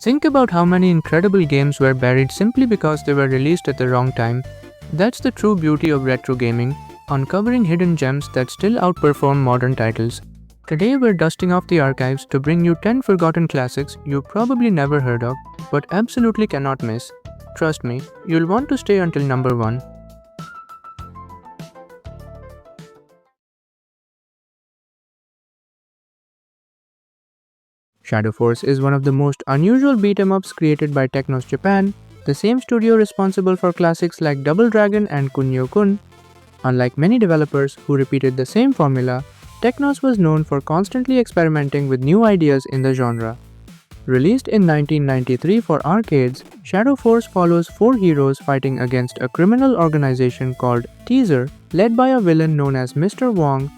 Think about how many incredible games were buried simply because they were released at the wrong time. That's the true beauty of retro gaming, uncovering hidden gems that still outperform modern titles. Today we're dusting off the archives to bring you 10 forgotten classics you probably never heard of, but absolutely cannot miss. Trust me, you'll want to stay until number 1. Shadow Force is one of the most unusual beat-em-ups created by Technos Japan, the same studio responsible for classics like Double Dragon and Kunio-kun. Unlike many developers who repeated the same formula, Technos was known for constantly experimenting with new ideas in the genre. Released in 1993 for arcades, Shadow Force follows 4 heroes fighting against a criminal organization called Teaser, led by a villain known as Mr. Wong.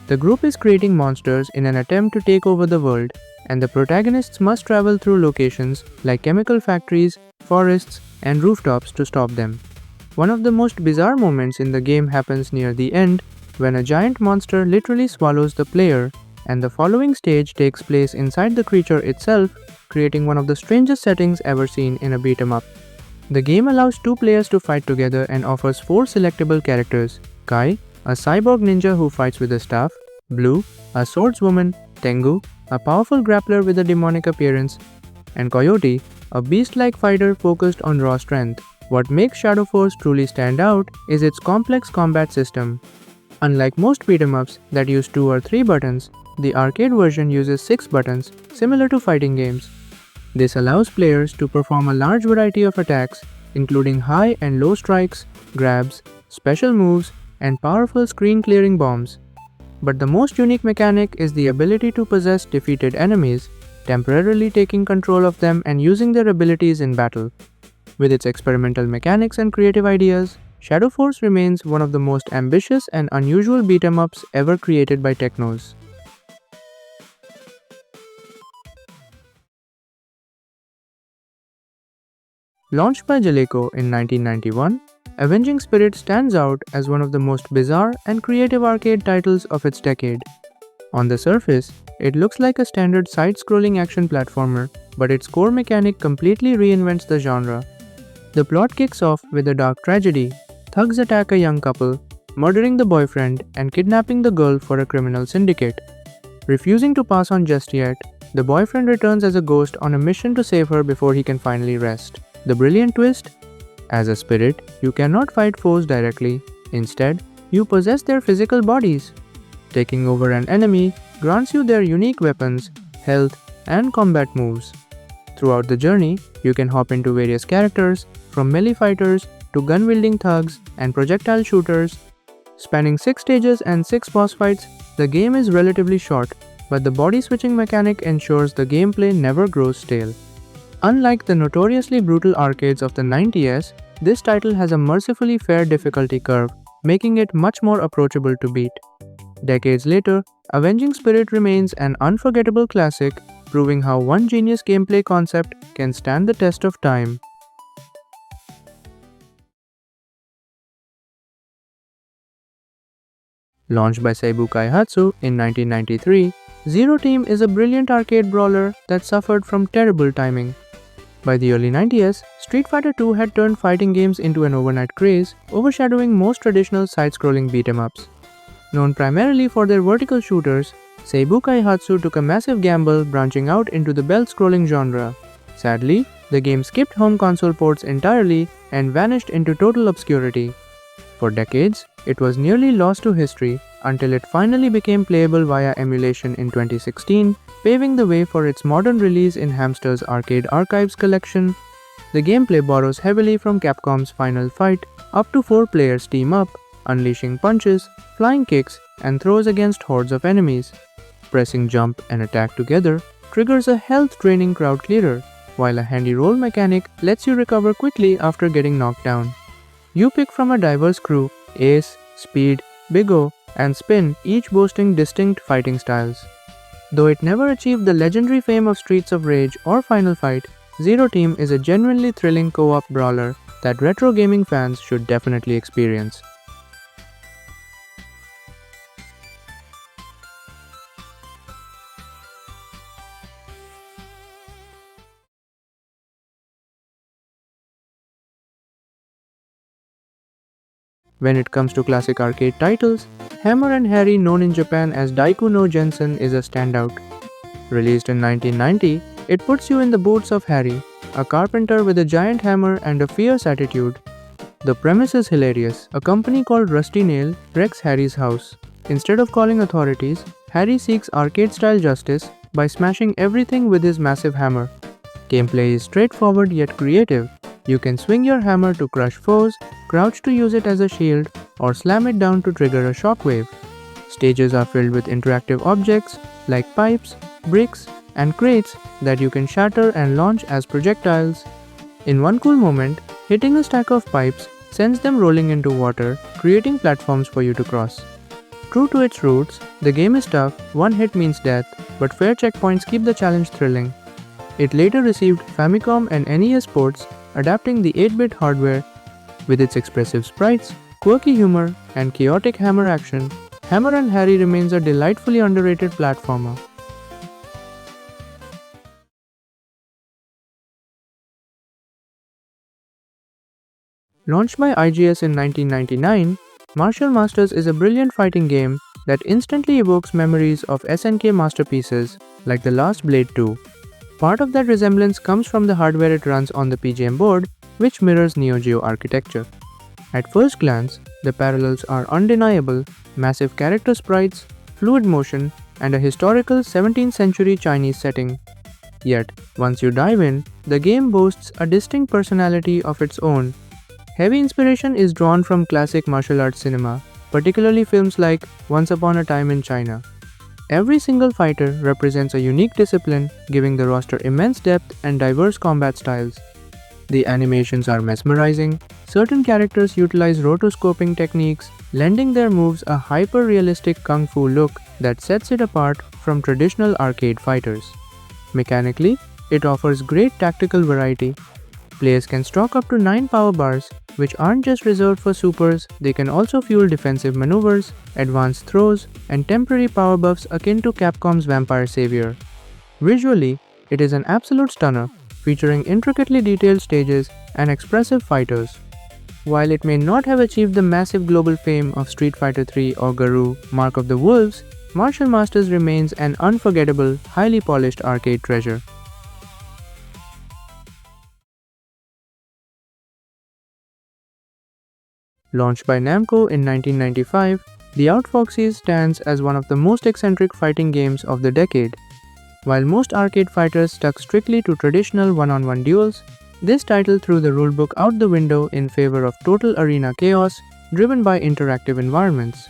The group is creating monsters in an attempt to take over the world, and the protagonists must travel through locations like chemical factories, forests, and rooftops to stop them. One of the most bizarre moments in the game happens near the end, when a giant monster literally swallows the player, and the following stage takes place inside the creature itself, creating one of the strangest settings ever seen in a beat-em-up. The game allows 2 players to fight together and offers 4 selectable characters: Kai, a cyborg ninja who fights with a staff; Blue, a swordswoman; Tengu, a powerful grappler with a demonic appearance; and Coyote, a beast-like fighter focused on raw strength. What makes Shadow Force truly stand out is its complex combat system. Unlike most beat-em-ups that use 2 or 3 buttons, the arcade version uses 6 buttons, similar to fighting games. This allows players to perform a large variety of attacks, including high and low strikes, grabs, special moves, and powerful screen-clearing bombs. But the most unique mechanic is the ability to possess defeated enemies, temporarily taking control of them and using their abilities in battle. With its experimental mechanics and creative ideas, Shadow Force remains one of the most ambitious and unusual beat-em-ups ever created by Technos. Launched by Jaleco in 1991, Avenging Spirit stands out as one of the most bizarre and creative arcade titles of its decade. On the surface, it looks like a standard side-scrolling action platformer, but its core mechanic completely reinvents the genre. The plot kicks off with a dark tragedy. Thugs attack a young couple, murdering the boyfriend and kidnapping the girl for a criminal syndicate. Refusing to pass on just yet, the boyfriend returns as a ghost on a mission to save her before he can finally rest. The brilliant twist? As a spirit, you cannot fight foes directly. Instead, you possess their physical bodies. Taking over an enemy grants you their unique weapons, health, and combat moves. Throughout the journey, you can hop into various characters, from melee fighters to gun-wielding thugs and projectile shooters. Spanning 6 stages and 6 boss fights, the game is relatively short, but the body-switching mechanic ensures the gameplay never grows stale. Unlike the notoriously brutal arcades of the 90s, this title has a mercifully fair difficulty curve, making it much more approachable to beat. Decades later, Avenging Spirit remains an unforgettable classic, proving how one genius gameplay concept can stand the test of time. Launched by Seibu Kaihatsu in 1993, Zero Team is a brilliant arcade brawler that suffered from terrible timing. By the early 90s, Street Fighter II had turned fighting games into an overnight craze, overshadowing most traditional side-scrolling beat-em-ups. Known primarily for their vertical shooters, Seibu Kaihatsu took a massive gamble branching out into the belt-scrolling genre. Sadly, the game skipped home console ports entirely and vanished into total obscurity. For decades, it was nearly lost to history until it finally became playable via emulation in 2016, paving the way for its modern release in Hamster's Arcade Archives collection. The gameplay borrows heavily from Capcom's Final Fight. Up to 4 players team up, unleashing punches, flying kicks, and throws against hordes of enemies. Pressing jump and attack together triggers a health-draining crowd clearer, while a handy roll mechanic lets you recover quickly after getting knocked down. You pick from a diverse crew: Ace, Speed, Big O, and Spin, each boasting distinct fighting styles. Though it never achieved the legendary fame of Streets of Rage or Final Fight, Zero Team is a genuinely thrilling co-op brawler that retro gaming fans should definitely experience. When it comes to classic arcade titles, Hammerin Harry, known in Japan as Daiku no Jensen, is a standout. Released in 1990, it puts you in the boots of Harry, a carpenter with a giant hammer and a fierce attitude. The premise is hilarious. A company called Rusty Nail wrecks Harry's house. Instead of calling authorities, Harry seeks arcade-style justice by smashing everything with his massive hammer. Gameplay is straightforward yet creative. You can swing your hammer to crush foes, crouch to use it as a shield, or slam it down to trigger a shockwave. Stages are filled with interactive objects like pipes, bricks, and crates that you can shatter and launch as projectiles. In one cool moment, hitting a stack of pipes sends them rolling into water, creating platforms for you to cross. True to its roots, the game is tough, one hit means death, but fair checkpoints keep the challenge thrilling. It later received Famicom and NES ports, adapting the 8-bit hardware. With its expressive sprites, quirky humor, and chaotic hammer action, Hammerin Harry remains a delightfully underrated platformer. Launched by IGS in 1999, Martial Masters is a brilliant fighting game that instantly evokes memories of SNK masterpieces like The Last Blade 2. Part of that resemblance comes from the hardware it runs on the PGM board, which mirrors Neo Geo architecture. At first glance, the parallels are undeniable: massive character sprites, fluid motion, and a historical 17th century Chinese setting. Yet, once you dive in, the game boasts a distinct personality of its own. Heavy inspiration is drawn from classic martial arts cinema, particularly films like Once Upon a Time in China. Every single fighter represents a unique discipline, giving the roster immense depth and diverse combat styles. The animations are mesmerizing. Certain characters utilize rotoscoping techniques, lending their moves a hyper-realistic kung fu look that sets it apart from traditional arcade fighters. Mechanically, it offers great tactical variety. Players can stock up to 9 power bars, which aren't just reserved for supers, they can also fuel defensive maneuvers, advanced throws, and temporary power buffs akin to Capcom's Vampire Savior. Visually, it is an absolute stunner, featuring intricately detailed stages and expressive fighters. While it may not have achieved the massive global fame of Street Fighter III or Garou: Mark of the Wolves, Martial Masters remains an unforgettable, highly polished arcade treasure. Launched by Namco in 1995, the Outfoxies stands as one of the most eccentric fighting games of the decade. While most arcade fighters stuck strictly to traditional one-on-one duels, this title threw the rulebook out the window in favor of total arena chaos driven by interactive environments.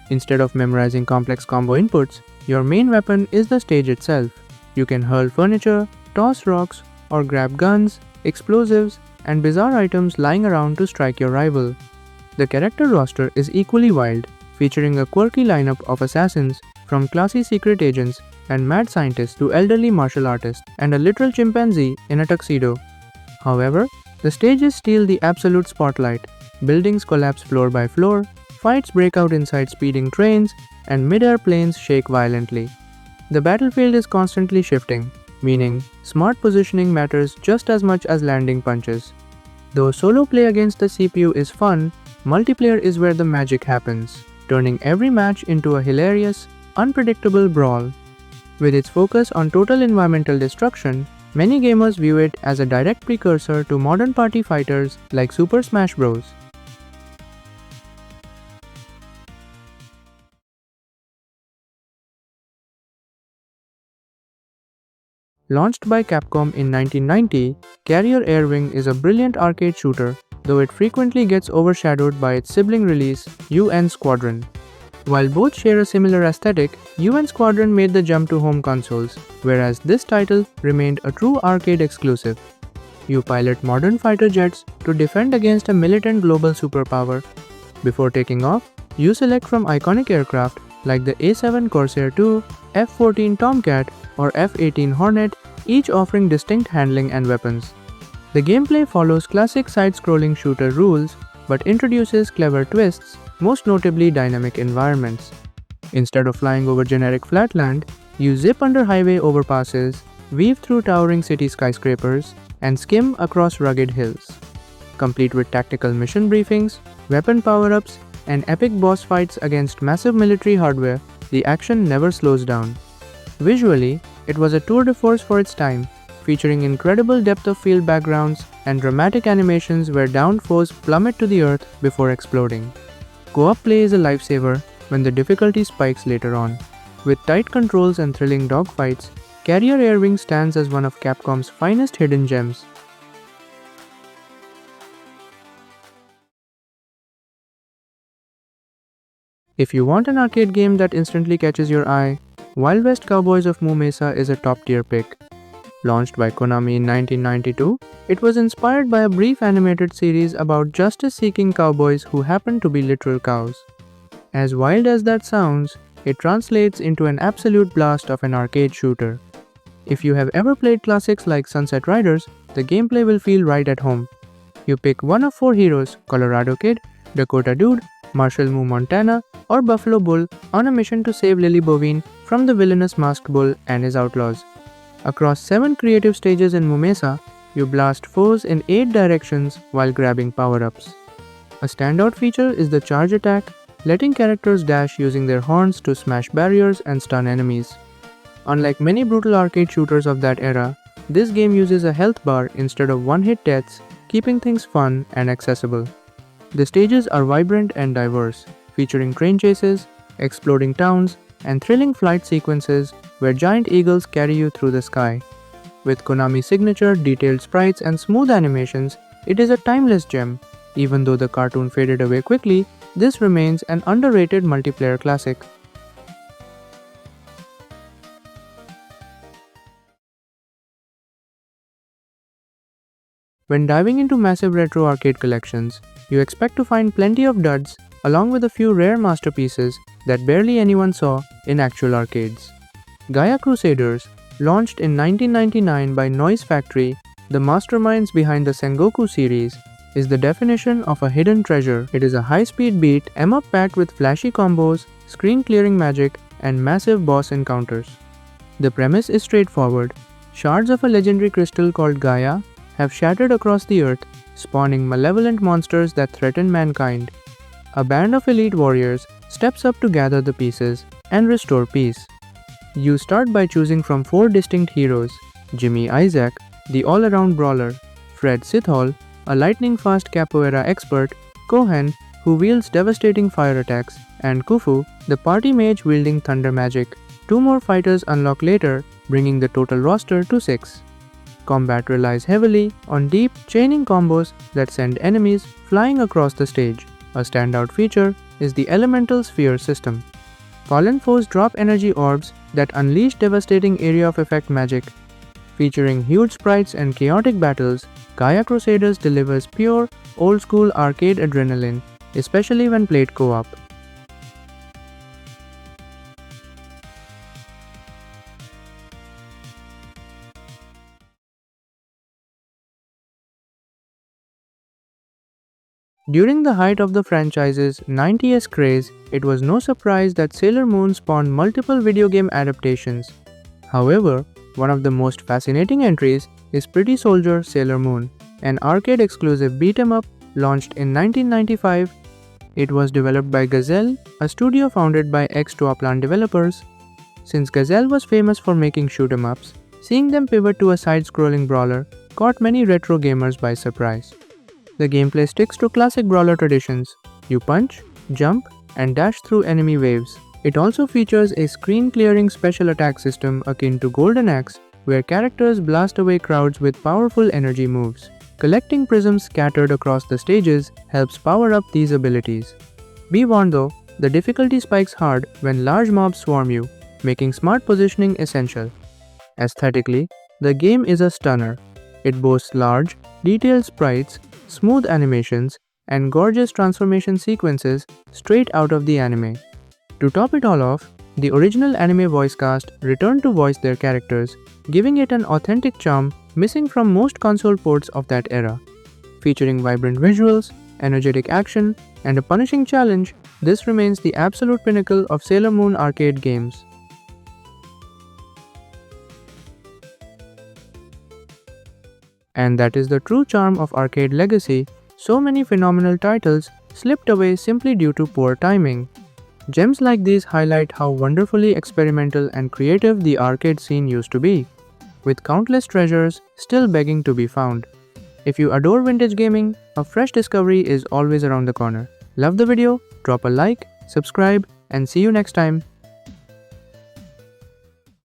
Instead of memorizing complex combo inputs, your main weapon is the stage itself. You can hurl furniture, toss rocks, or grab guns, explosives, and bizarre items lying around to strike your rival. The character roster is equally wild, featuring a quirky lineup of assassins, from classy secret agents and mad scientists to elderly martial artists and a literal chimpanzee in a tuxedo. However, the stages steal the absolute spotlight. Buildings collapse floor by floor, fights break out inside speeding trains, and mid-air planes shake violently. The battlefield is constantly shifting, meaning smart positioning matters just as much as landing punches. Though solo play against the CPU is fun, multiplayer is where the magic happens, turning every match into a hilarious, unpredictable brawl. With its focus on total environmental destruction, many gamers view it as a direct precursor to modern party fighters like Super Smash Bros. Launched by Capcom in 1990, Carrier Air Wing is a brilliant arcade shooter, though it frequently gets overshadowed by its sibling release, UN Squadron. While both share a similar aesthetic, UN Squadron made the jump to home consoles, whereas this title remained a true arcade exclusive. You pilot modern fighter jets to defend against a militant global superpower. Before taking off, you select from iconic aircraft like the A-7 Corsair II, F-14 Tomcat, or F-18 Hornet, each offering distinct handling and weapons. The gameplay follows classic side-scrolling shooter rules, but introduces clever twists, most notably dynamic environments. Instead of flying over generic flatland, you zip under highway overpasses, weave through towering city skyscrapers, and skim across rugged hills. Complete with tactical mission briefings, weapon power-ups, and epic boss fights against massive military hardware, the action never slows down. Visually, it was a tour de force for its time, featuring incredible depth of field backgrounds and dramatic animations where downed foes plummet to the earth before exploding. Co-op play is a lifesaver when the difficulty spikes later on. With tight controls and thrilling dogfights, Carrier Air Wing stands as one of Capcom's finest hidden gems. If you want an arcade game that instantly catches your eye, Wild West Cowboys of Mesa is a top-tier pick. Launched by Konami in 1992, it was inspired by a brief animated series about justice-seeking cowboys who happen to be literal cows. As wild as that sounds, it translates into an absolute blast of an arcade shooter. If you have ever played classics like Sunset Riders, the gameplay will feel right at home. You pick one of 4 heroes, Colorado Kid, Dakota Dude, Marshall Moo Montana, or Buffalo Bull, on a mission to save Lily Bovine from the villainous Masked Bull and his outlaws. Across 7 creative stages in Mesa, you blast foes in 8 directions while grabbing power-ups. A standout feature is the charge attack, letting characters dash using their horns to smash barriers and stun enemies. Unlike many brutal arcade shooters of that era, this game uses a health bar instead of one-hit deaths, keeping things fun and accessible. The stages are vibrant and diverse, featuring train chases, exploding towns, and thrilling flight sequences where giant eagles carry you through the sky. With Konami's signature detailed sprites and smooth animations, it is a timeless gem. Even though the cartoon faded away quickly, this remains an underrated multiplayer classic. When diving into massive retro arcade collections, you expect to find plenty of duds along with a few rare masterpieces that barely anyone saw in actual arcades. Gaia Crusaders, launched in 1999 by Noise Factory, the masterminds behind the Sengoku series, is the definition of a hidden treasure. It is a high-speed beat 'em up packed with flashy combos, screen-clearing magic, and massive boss encounters. The premise is straightforward. Shards of a legendary crystal called Gaia have shattered across the earth, spawning malevolent monsters that threaten mankind. A band of elite warriors steps up to gather the pieces and restore peace. You start by choosing from 4 distinct heroes: Jimmy Isaac, the all-around brawler; Fred Sithal, a lightning-fast capoeira expert; Kohen, who wields devastating fire attacks; and Kufu, the party mage wielding thunder magic. 2 more fighters unlock later, bringing the total roster to 6. Combat relies heavily on deep, chaining combos that send enemies flying across the stage. A standout feature is the elemental sphere system. Fallen foes drop energy orbs that unleash devastating area of effect magic. Featuring huge sprites and chaotic battles, Gaia Crusaders delivers pure, old-school arcade adrenaline, especially when played co-op. During the height of the franchise's 90s craze, it was no surprise that Sailor Moon spawned multiple video game adaptations. However, one of the most fascinating entries is Pretty Soldier Sailor Moon, an arcade-exclusive beat-em-up launched in 1995. It was developed by Gazelle, a studio founded by ex-Toaplan developers. Since Gazelle was famous for making shoot-em-ups, seeing them pivot to a side-scrolling brawler caught many retro gamers by surprise. The gameplay sticks to classic brawler traditions. You punch, jump, and dash through enemy waves. It also features a screen-clearing special attack system akin to Golden Axe, where characters blast away crowds with powerful energy moves. Collecting prisms scattered across the stages helps power up these abilities. Be warned though, the difficulty spikes hard when large mobs swarm you, making smart positioning essential. Aesthetically, the game is a stunner. It boasts large, detailed sprites, smooth animations, and gorgeous transformation sequences straight out of the anime. To top it all off, the original anime voice cast returned to voice their characters, giving it an authentic charm missing from most console ports of that era. Featuring vibrant visuals, energetic action, and a punishing challenge, this remains the absolute pinnacle of Sailor Moon arcade games. And that is the true charm of arcade legacy. So many phenomenal titles slipped away simply due to poor timing. Gems like these highlight how wonderfully experimental and creative the arcade scene used to be, with countless treasures still begging to be found. If you adore vintage gaming, a fresh discovery is always around the corner. Love the video? Drop a like, subscribe, and see you next time.